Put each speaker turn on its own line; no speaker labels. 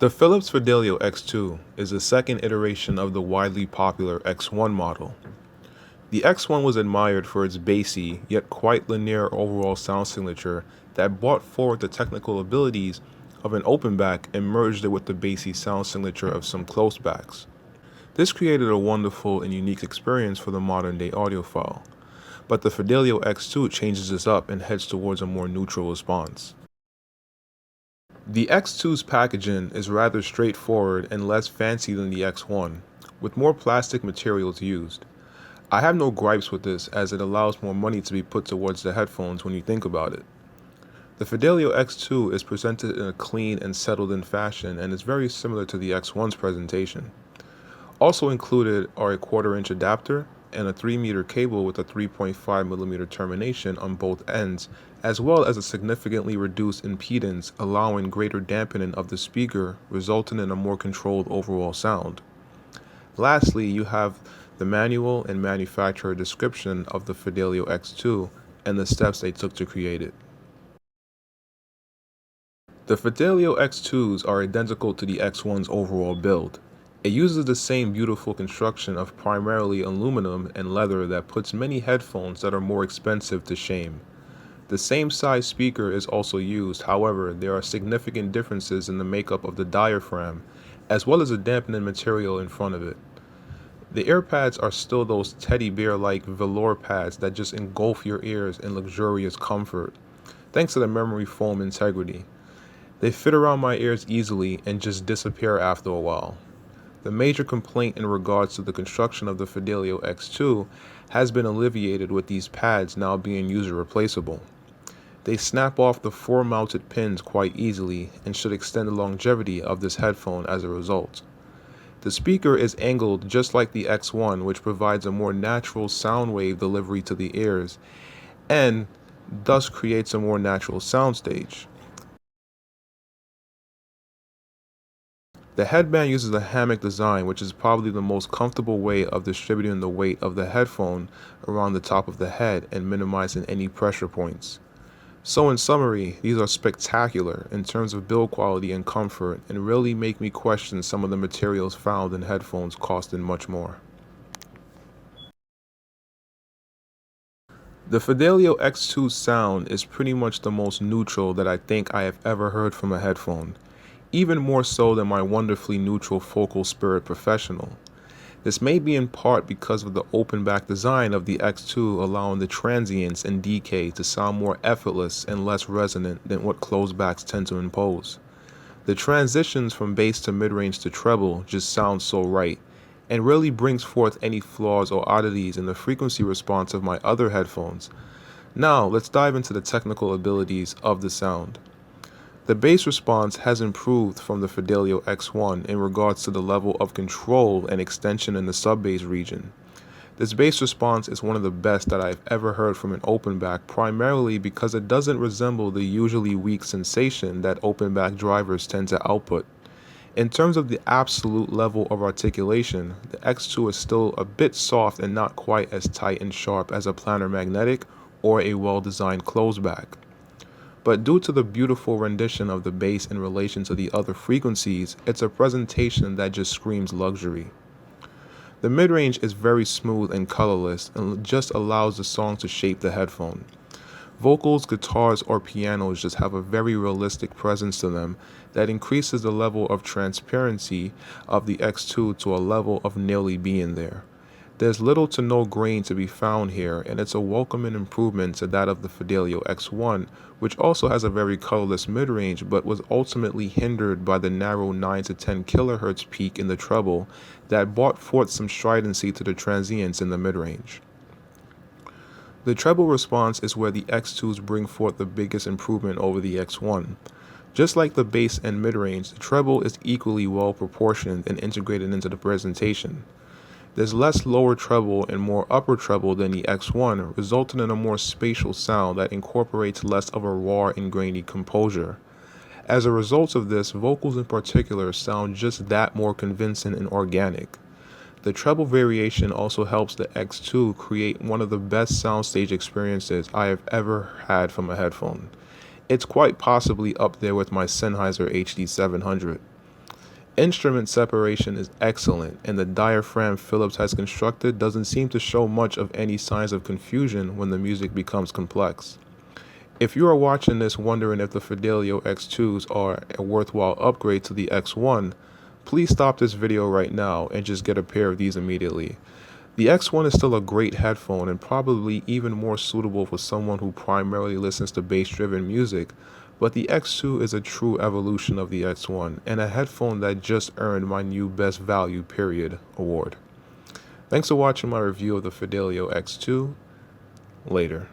The Philips Fidelio X2 is the second iteration of the widely popular X1 model. The X1 was admired for its bassy, yet quite linear overall sound signature that brought forward the technical abilities of an open back and merged it with the bassy sound signature of some close backs. This created a wonderful and unique experience for the modern day audiophile, but the Fidelio X2 changes this up and heads towards a more neutral response. The X2's packaging is rather straightforward and less fancy than the X1, with more plastic materials used. I have no gripes with this as it allows more money to be put towards the headphones when you think about it. The Fidelio X2 is presented in a clean and settled in fashion and is very similar to the X1's presentation. Also included are a 1/4-inch adapter and a 3-meter cable with a 3.5mm termination on both ends, as well as a significantly reduced impedance allowing greater dampening of the speaker, resulting in a more controlled overall sound. Lastly, you have the manual and manufacturer description of the Fidelio X2 and the steps they took to create it. The Fidelio X2s are identical to the X1's overall build. It uses the same beautiful construction of primarily aluminum and leather that puts many headphones that are more expensive to shame. The same size speaker is also used, however, there are significant differences in the makeup of the diaphragm, as well as the dampening material in front of it. The ear pads are still those teddy bear-like velour pads that just engulf your ears in luxurious comfort, thanks to the memory foam integrity. They fit around my ears easily and just disappear after a while. The major complaint in regards to the construction of the Fidelio X2 has been alleviated with these pads now being user replaceable. They snap off the 4 mounted pins quite easily and should extend the longevity of this headphone as a result. The speaker is angled just like the X1, which provides a more natural sound wave delivery to the ears and thus creates a more natural soundstage. The headband uses a hammock design, which is probably the most comfortable way of distributing the weight of the headphone around the top of the head and minimizing any pressure points. So in summary, these are spectacular in terms of build quality and comfort and really make me question some of the materials found in headphones costing much more. The Fidelio X2 sound is pretty much the most neutral that I think I have ever heard from a headphone, even more so than my wonderfully neutral Focal Spirit Professional. This may be in part because of the open back design of the X2 allowing the transients and decay to sound more effortless and less resonant than what closed backs tend to impose. The transitions from bass to mid-range to treble just sound so right, and really brings forth any flaws or oddities in the frequency response of my other headphones. Now let's dive into the technical abilities of the sound. The bass response has improved from the Fidelio X1 in regards to the level of control and extension in the sub-bass region. This bass response is one of the best that I've ever heard from an open back, primarily because it doesn't resemble the usually weak sensation that open back drivers tend to output. In terms of the absolute level of articulation, the X2 is still a bit soft and not quite as tight and sharp as a planar magnetic or a well-designed closed back. But due to the beautiful rendition of the bass in relation to the other frequencies, it's a presentation that just screams luxury. The mid-range is very smooth and colorless and just allows the song to shape the headphone. Vocals, guitars, or pianos just have a very realistic presence to them that increases the level of transparency of the X2 to a level of nearly being there. There's little to no grain to be found here, and it's a welcoming improvement to that of the Fidelio X1, which also has a very colorless mid-range but was ultimately hindered by the narrow 9 to 10 kHz peak in the treble that brought forth some stridency to the transients in the mid-range. The treble response is where the X2s bring forth the biggest improvement over the X1. Just like the bass and mid-range, the treble is equally well proportioned and integrated into the presentation. There's less lower treble and more upper treble than the X1, resulting in a more spatial sound that incorporates less of a raw and grainy composure. As a result of this, vocals in particular sound just that more convincing and organic. The treble variation also helps the X2 create one of the best soundstage experiences I have ever had from a headphone. It's quite possibly up there with my Sennheiser HD700. Instrument separation is excellent, and the diaphragm Philips has constructed doesn't seem to show much of any signs of confusion when the music becomes complex. If you are watching this wondering if the Fidelio X2s are a worthwhile upgrade to the X1, please stop this video right now and just get a pair of these immediately. The X1 is still a great headphone and probably even more suitable for someone who primarily listens to bass-driven music, but the X2 is a true evolution of the X1 and a headphone that just earned my new Best Value Period award. Thanks for watching my review of the Fidelio X2. Later.